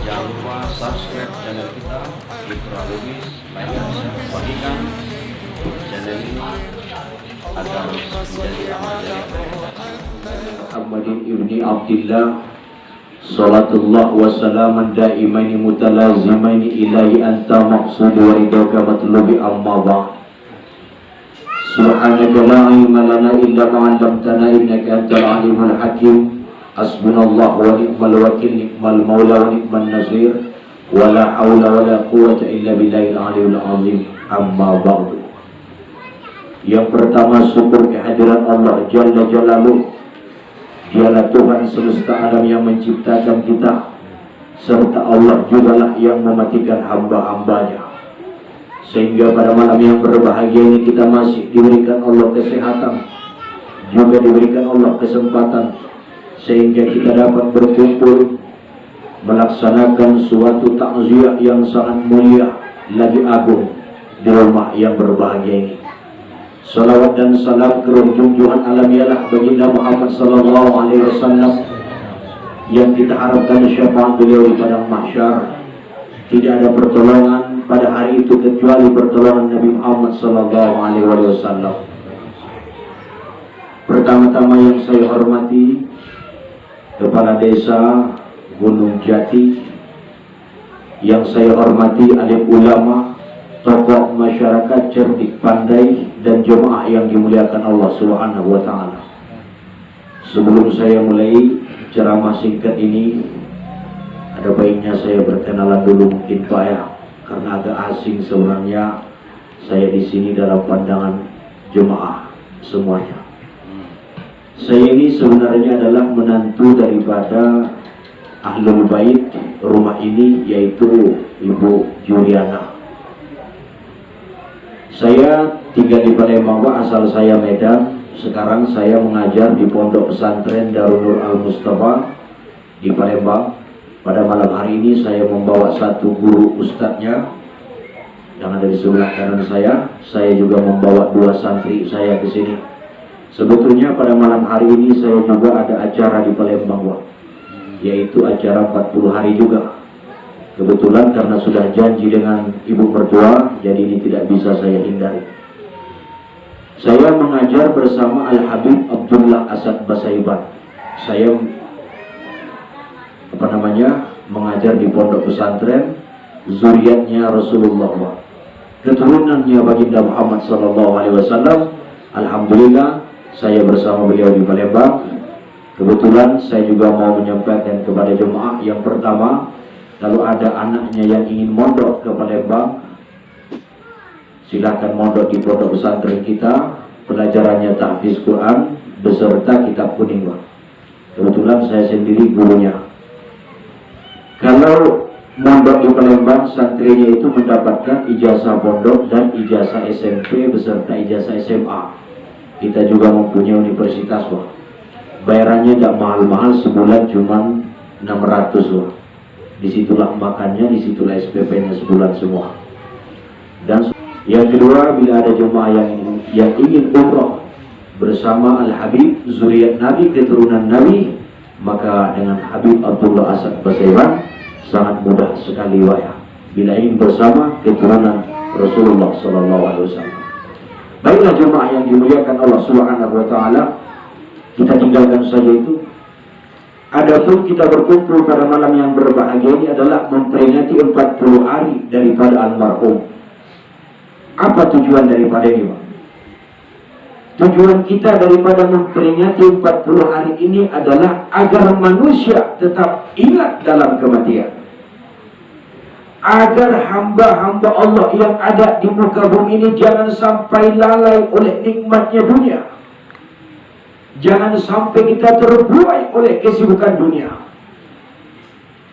Jangan lupa subscribe channel kita, Ikra Lubis, like dan share, bagikan channel ini agar menjadi amal jariah. Muhammadin ibni Abdillah, salatullah wa salaman daimaini mutalazimaini ilahi anta maqsudu wa ridaka matlubi amma ba'd. Subhanaka la ilma lana illa ma 'allamtana innaka antal alimul hakim. Hasbunallah wa ni'mal wakil, ni'mal maula wa ni'man nasir, wa la haula wa la quwwata illa billahil aliyul azim. Amma ba'du. Yang pertama, syukur kehadiran Allah Jalla Jalaluh. Dialah Tuhan semesta alam yang menciptakan kita, serta Allah jugalah yang mematikan hamba-hambanya. Sehingga pada malam yang berbahagia ini kita masih diberikan Allah kesehatan, juga diberikan Allah kesempatan, sehingga kita dapat berkumpul melaksanakan suatu takziah yang sangat mulia lagi agung di rumah yang berbahagia ini. Salawat dan salam ke junjungan alam ialah baginda Muhammad sallallahu alaihi wasallam yang kita harapkan syafaat beliau di padang mahsyar. Tidak ada pertolongan pada hari itu kecuali pertolongan Nabi Muhammad sallallahu alaihi wasallam. Pertama-tama yang saya hormati Kepala Desa Gunung Jati, yang saya hormati alim ulama, tokoh masyarakat cerdik pandai, dan jemaah yang dimuliakan Allah Subhanahu wa taala. Sebelum saya mulai ceramah singkat ini, ada baiknya saya berkenalan dulu mungkin Pak ya, karena agak asing sebenarnya saya di sini dalam pandangan jemaah semuanya. Saya ini sebenarnya adalah menantu daripada Ahlul Bait rumah ini, yaitu Ibu Juliana. Saya tinggal di Palembang, asal saya Medan. Sekarang saya mengajar di Pondok Pesantren Darul Nur Al Mustafa di Palembang. Pada malam hari ini saya membawa satu guru ustadznya yang ada di sebelah kanan saya. Saya juga membawa dua santri saya ke sini. Sebetulnya pada malam hari ini saya juga ada acara di Palembang, Wak, yaitu acara 40 hari juga. Kebetulan karena sudah janji dengan ibu mertua, jadi ini tidak bisa saya hindari. Saya mengajar bersama Al-Habib Abdullah Asad Basaiban. Saya mengajar di pondok pesantren zuriatnya Rasulullah, Wak, keturunannya baginda Muhammad SAW. Alhamdulillah saya bersama beliau di Palembang. Kebetulan saya juga mau menyampaikan kepada jemaah yang pertama, kalau ada anaknya yang ingin mondok ke Palembang, silakan mondok di pondok pesantren kita. Pelajarannya tahfiz Quran beserta kitab kuning, Pak. Kebetulan saya sendiri gurunya. Kalau mondok di Palembang, santrinya itu mendapatkan ijazah pondok dan ijazah SMP beserta ijazah SMA. Kita juga mempunyai universitas, Pak. Bayarannya tidak mahal-mahal, sebulan cuma 600, Pak. Disitulah makannya, disitulah SPP-nya sebulan semua. Dan yang kedua, bila ada jemaah yang ingin umroh bersama Al-Habib zuriat Nabi, keturunan Nabi, maka dengan Habib Abdullah Asad Basaiban sangat mudah sekali, Pak ya, bila ingin bersama keturunan Rasulullah SAW. Baiklah jemaah yang dimuliakan Allah Subhanahu wa taala, kita tinggalkan saja itu. Adapun kita berkumpul pada malam yang berbahagia ini adalah memperingati 40 hari daripada almarhum. Apa tujuan daripada ini, Pak? Tujuan kita daripada memperingati 40 hari ini adalah agar manusia tetap ingat dalam kematian, agar hamba-hamba Allah yang ada di muka bumi ini jangan sampai lalai oleh nikmatnya dunia. Jangan sampai kita terbuai oleh kesibukan dunia.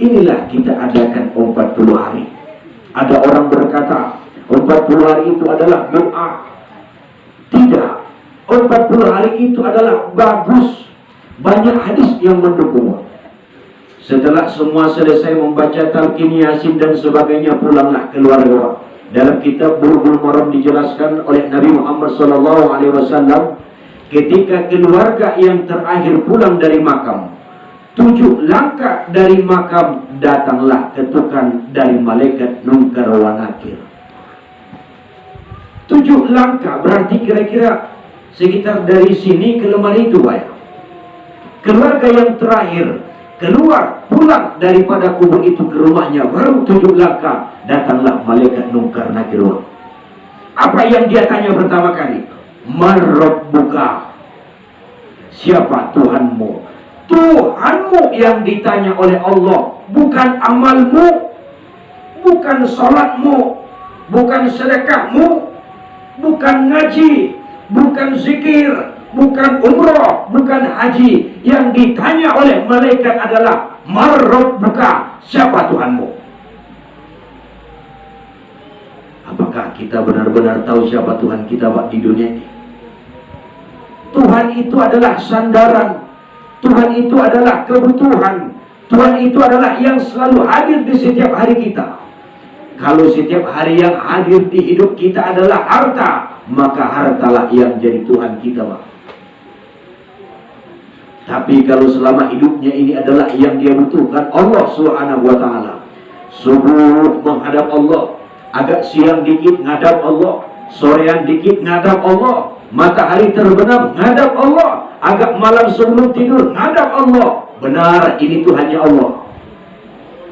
Inilah kita adakan 40 hari. Ada orang berkata 40 hari itu adalah bid'ah. Tidak. 40 hari itu adalah bagus. Banyak hadis yang mendukung. Setelah semua selesai membaca talqin yasin dan sebagainya, pulanglah keluarga. Dalam kitab Bulughul Maram dijelaskan oleh Nabi Muhammad SAW, ketika keluarga yang terakhir pulang dari makam, 7 langkah dari makam datanglah ketukan dari malaikat Munkar wa Nakir. 7 langkah berarti kira-kira sekitar dari sini ke lemari itu, Pak. Keluarga yang terakhir keluar pulang daripada kubur itu ke rumahnya baru 7 langkah datanglah malaikat Munkar Nakir. Apa yang dia tanya pertama kali? Man rabbuka? Siapa Tuhanmu? Tuhanmu yang ditanya oleh Allah, bukan amalmu, bukan sholatmu, bukan sedekahmu, bukan ngaji, bukan zikir, bukan umroh, bukan haji. Yang ditanya oleh malaikat adalah man rabbuka? Siapa Tuhanmu? Apakah kita benar-benar tahu siapa Tuhan kita, Pak, di dunia ini? Tuhan itu adalah sandaran, Tuhan itu adalah kebutuhan, Tuhan itu adalah yang selalu hadir di setiap hari kita. Kalau setiap hari yang hadir di hidup kita adalah harta, maka hartalah yang jadi Tuhan kita, Pak. Tapi kalau selama hidupnya ini adalah yang dia butuhkan Allah Subhanahu wa ta'ala, subuh menghadap Allah, agak siang dikit ngadap Allah, sorean dikit ngadap Allah, matahari terbenam ngadap Allah, agak malam sebelum tidur ngadap Allah. Benar, ini Tuhannya Allah.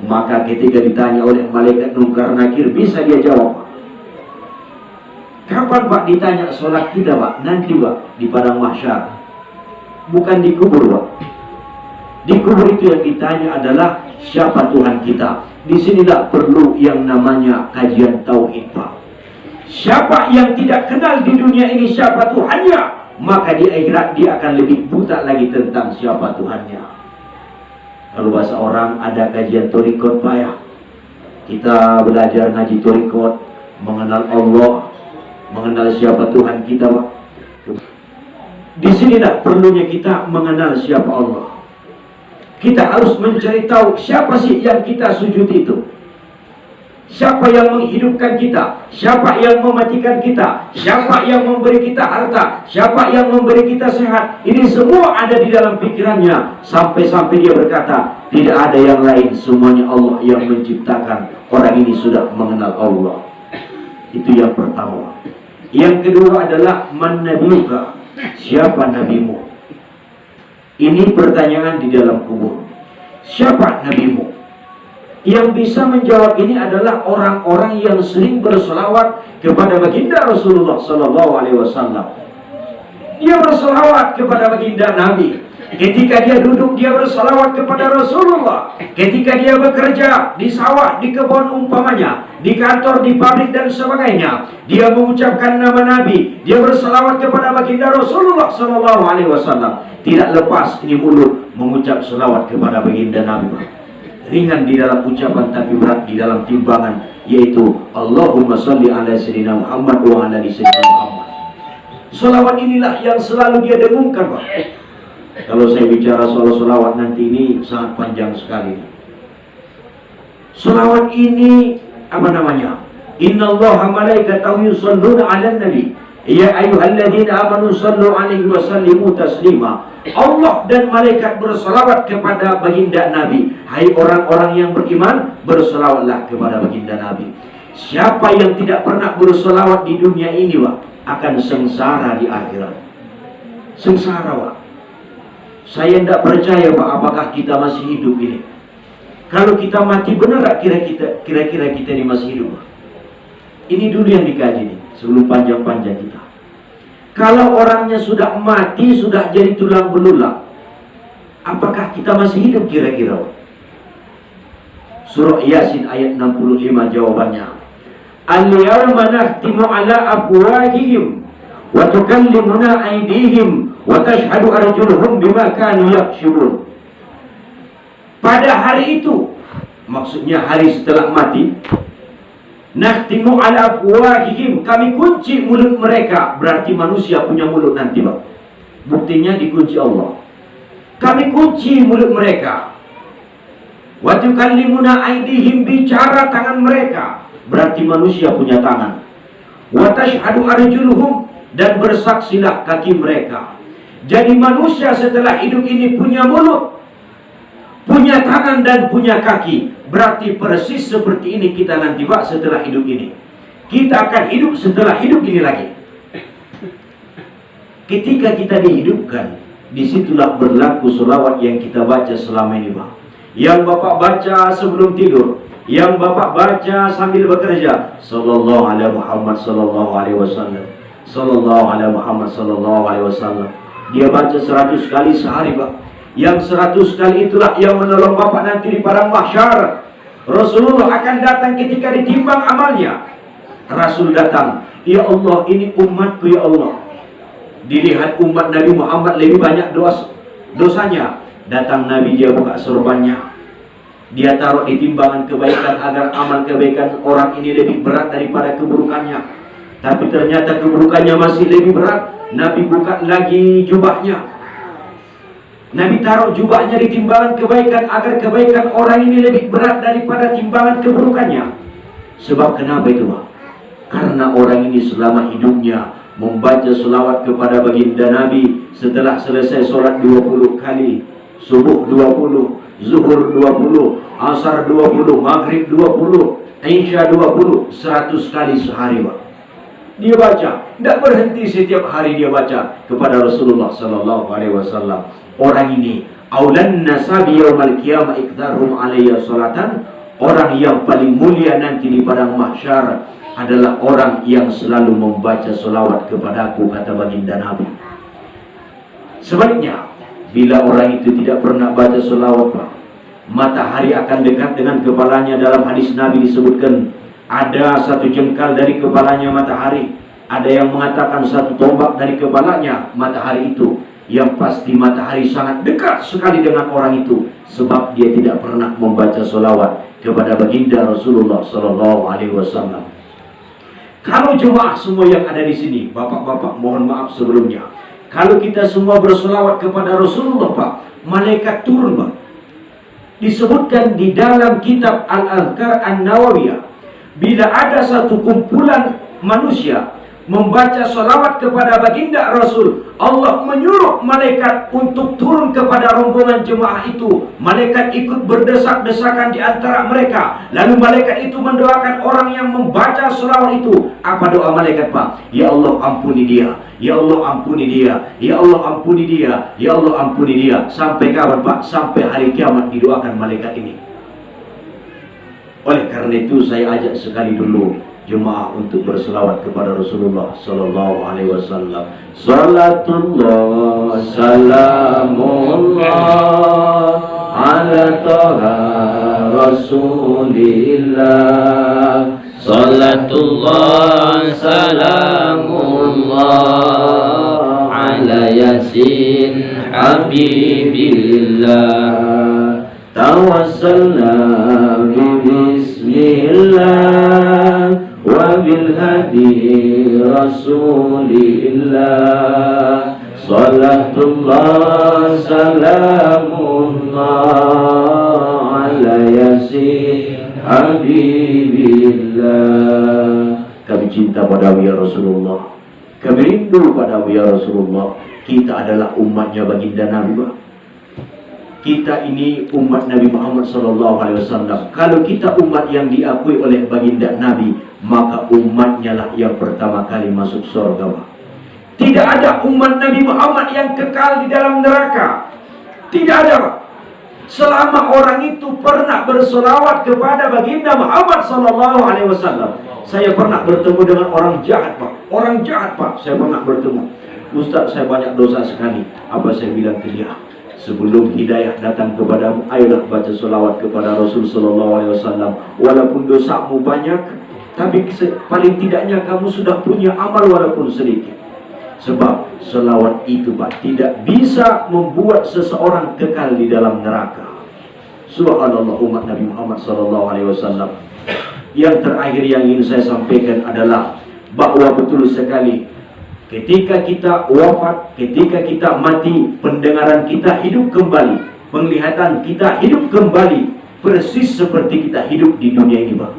Maka ketika ditanya oleh malaikat Munkar Nakir, bisa dia jawab. Kapan, Pak, ditanya sholat kita, Pak? Nanti, Pak, di padang mahsyar, bukan di kubur, Pak. Di kubur itu yang ditanya adalah siapa Tuhan kita. Disinilah perlu yang namanya kajian tauhid, Pak. Siapa yang tidak kenal di dunia ini siapa Tuhannya, maka di akhirat dia akan lebih buta lagi tentang siapa Tuhannya. Kalau bahasa orang ada kajian torikot, Pak, ya. Kita belajar ngaji torikot, mengenal Allah, mengenal siapa Tuhan kita, Pak. Di sinilah perlunya kita mengenal siapa Allah. Kita harus mencari tahu siapa sih yang kita sujud itu. Siapa yang menghidupkan kita? Siapa yang mematikan kita? Siapa yang memberi kita harta? Siapa yang memberi kita sehat? Ini semua ada di dalam pikirannya. Sampai-sampai dia berkata, tidak ada yang lain, semuanya Allah yang menciptakan. Orang ini sudah mengenal Allah. Itu yang pertama. Yang kedua adalah man nabiyuka? Siapa nabimu? Ini pertanyaan di dalam kubur. Siapa nabimu? Yang bisa menjawab ini adalah orang-orang yang sering berselawat kepada baginda Rasulullah SAW. Dia berselawat kepada baginda Nabi. Ketika dia duduk, dia berselawat kepada Rasulullah. Ketika dia bekerja di sawah, di kebun umpamanya, di kantor, di pabrik dan sebagainya, dia mengucapkan nama Nabi. Dia berselawat kepada baginda Rasulullah SAW. Tidak lepas ini mulut mengucap selawat kepada baginda Nabi. Ringan di dalam ucapan tapi berat di dalam timbangan, yaitu Allahumma sholli ala sayyidina Muhammad wa ala sayyidina Muhammad. Selawat inilah yang selalu dia dengungkan, Pak. Kalau saya bicara soal selawat nanti ini sangat panjang sekali. Selawat ini apa namanya? Innallaha malaikatahu yusholluna 'alan nabi. Ya ayyuhalladzina amanu shallu 'alaihi wa sallimu taslima. Allah dan malaikat berselawat kepada baginda Nabi. Hai orang-orang yang beriman, berselawatlah kepada baginda Nabi. Siapa yang tidak pernah berselawat di dunia ini, Pak, akan sengsara di akhirat. Sengsara, Pak. Saya tidak percaya, Pak, apakah kita masih hidup ini. Kalau kita mati, benar gak kira-kira kita ini masih hidup, Pak? Ini dulu yang dikaji nih, sebelum panjang-panjang kita. Kalau orangnya sudah mati, sudah jadi tulang belulang, apakah kita masih hidup kira-kira? Surah Yasin ayat 65 jawabannya. Al-yawma nakhtimu ala afwahihim wa tukallimuna aydihim wa tashhadu arjuluhum bima kanu yaksubun. Pada hari itu, maksudnya hari setelah mati, nakhtimu ala afwahihim, kami kunci mulut mereka. Berarti manusia punya mulut nanti, Pak. Buktinya dikunci Allah. Kami kunci mulut mereka. Wa tukallimuna aydihim, bicara tangan mereka. Berarti manusia punya tangan. Wa tashhadu arjuluhum, dan bersaksilah kaki mereka. Jadi manusia setelah hidup ini punya mulut. punya tangan dan punya kaki. Berarti persis seperti ini kita nanti Pak setelah hidup ini. Kita akan hidup setelah hidup ini lagi. Ketika kita dihidupkan, disitulah berlaku selawat yang kita baca selama ini Pak. Yang Bapak baca sebelum tidur, yang Bapak baca sambil bekerja, sallallahu alaihi Muhammad sallallahu alaihi wasallam, sallallahu alaihi Muhammad sallallahu alaihi wasallam. Dia baca 100 kali sehari Pak. Yang 100 kali itulah yang menolong Bapak nanti di padang mahsyar. Rasulullah akan datang ketika ditimbang amalnya. Rasul datang, ya Allah ini umatku ya Allah. Dilihat umat Nabi Muhammad lebih banyak dosanya. Datang Nabi, dia buka sorbannya, dia taruh di timbangan kebaikan agar amal kebaikan orang ini lebih berat daripada keburukannya. Tapi ternyata keburukannya masih lebih berat. Nabi buka lagi jubahnya, Nabi taruh jubahnya di timbangan kebaikan agar kebaikan orang ini lebih berat daripada timbangan keburukannya. Sebab kenapa itu Pak? Karena orang ini selama hidupnya membaca selawat kepada baginda Nabi. Setelah selesai sholat 20 kali, subuh 20, zuhur 20, asar 20, maghrib 20, isya 20, 100 kali sehari Pak. Dia baca, tidak berhenti, setiap hari dia baca kepada Rasulullah sallallahu alaihi wasallam. Orang ini aulan nasabi yaumal qiyamah iktharhum alayya salatan. Orang yang paling mulia nanti di padang mahsyar adalah orang yang selalu membaca selawat kepadaku, kata baginda Nabi. Sebaliknya, bila orang itu tidak pernah baca selawat Pak, matahari akan dekat dengan kepalanya. Dalam hadis Nabi disebutkan ada 1 jengkal dari kepalanya matahari. Ada yang mengatakan 1 tombak dari kepalanya matahari itu. Yang pasti matahari sangat dekat sekali dengan orang itu, sebab dia tidak pernah membaca selawat kepada baginda Rasulullah sallallahu alaihi wasallam. Kalau jemaah semua yang ada di sini, bapak-bapak mohon maaf sebelumnya, kalau kita semua berselawat kepada Rasulullah Pak, malaikat turun Pak. Disebutkan di dalam kitab Al-Adhkar An-Nawawiyah, bila ada satu kumpulan manusia membaca salawat kepada baginda Rasul, Allah menyuruh malaikat untuk turun kepada rombongan jemaah itu. Malaikat ikut berdesak-desakan di antara mereka. Lalu malaikat itu mendoakan orang yang membaca salawat itu. Apa doa malaikat Pak? Ya Allah ampuni dia, ya Allah ampuni dia, ya Allah ampuni dia, ya Allah ampuni dia. Sampai kapan Pak? Sampai hari kiamat didoakan malaikat ini. Oleh karena itu saya ajak sekali dulu jemaah untuk berselawat kepada Rasulullah sallallahu alaihi wasallam. Salatullah salamullah ala taha Rasulillah. Salatullah salamullah ala yasin habibillah. Tawassalna bismillah wa bil hadi Rasulillah. Salatullah salamullah ala yasin habibillah. Kami cinta padamu ya Rasulullah, kami rindu padamu ya Rasulullah. Kita adalah umatnya baginda Nabi. Kita ini umat Nabi Muhammad SAW. Kalau kita umat yang diakui oleh baginda Nabi, maka umatnya lah yang pertama kali masuk surga. Tidak ada umat Nabi Muhammad yang kekal di dalam neraka. Tidak ada Pak. Selama orang itu pernah bersolawat kepada baginda Muhammad SAW. Saya pernah bertemu dengan orang jahat Pak. Orang jahat Pak, saya pernah bertemu. Ustaz, saya banyak dosa sekali. Apa saya bilang ke dia? Sebelum hidayah datang kepadamu, ayolah baca selawat kepada Rasul sallallahu alaihi wasallam. Walaupun dosamu banyak, tapi paling tidaknya kamu sudah punya amal walaupun sedikit. Sebab selawat itu Pak tidak bisa membuat seseorang kekal di dalam neraka. Subhanallah umat Nabi Muhammad sallallahu alaihi wasallam. Yang terakhir yang ingin saya sampaikan adalah bahwa betul sekali ketika kita wafat, ketika kita mati, pendengaran kita hidup kembali, penglihatan kita hidup kembali, persis seperti kita hidup di dunia ini Pak.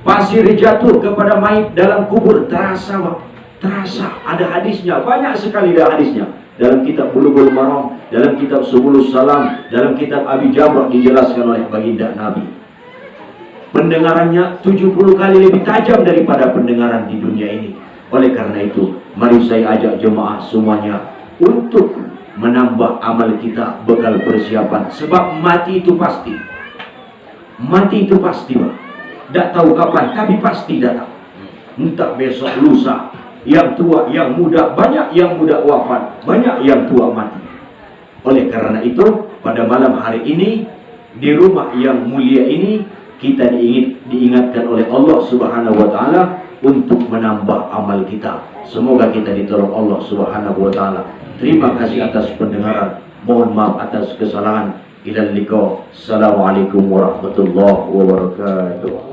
Pasir jatuh kepada mayit dalam kubur terasa Pak, terasa. Ada hadisnya, banyak sekali ada hadisnya. Dalam kitab Bulughul Maram dalam kitab Subulus Salam, dalam kitab Abi Jabr dijelaskan oleh baginda Nabi. Pendengarannya 70 kali lebih tajam daripada pendengaran di dunia ini. Oleh karena itu, mari saya ajak jemaah semuanya untuk menambah amal kita, bekal persiapan. Sebab mati itu pasti. Mati itu pasti, Pak. Tak tahu kapan, tapi pasti datang. Entah besok, lusa. Yang tua, yang muda, banyak yang muda wafat, banyak yang tua mati. Oleh karena itu, pada malam hari ini, di rumah yang mulia ini, kita diingatkan oleh Allah Subhanahu wa Ta'ala untuk menambah amal kita. Semoga kita ditolong Allah Subhanahu wa Ta'ala. Terima kasih atas pendengaran. Mohon maaf atas kesalahan. Ilal liqa. Assalamualaikum warahmatullahi wabarakatuh.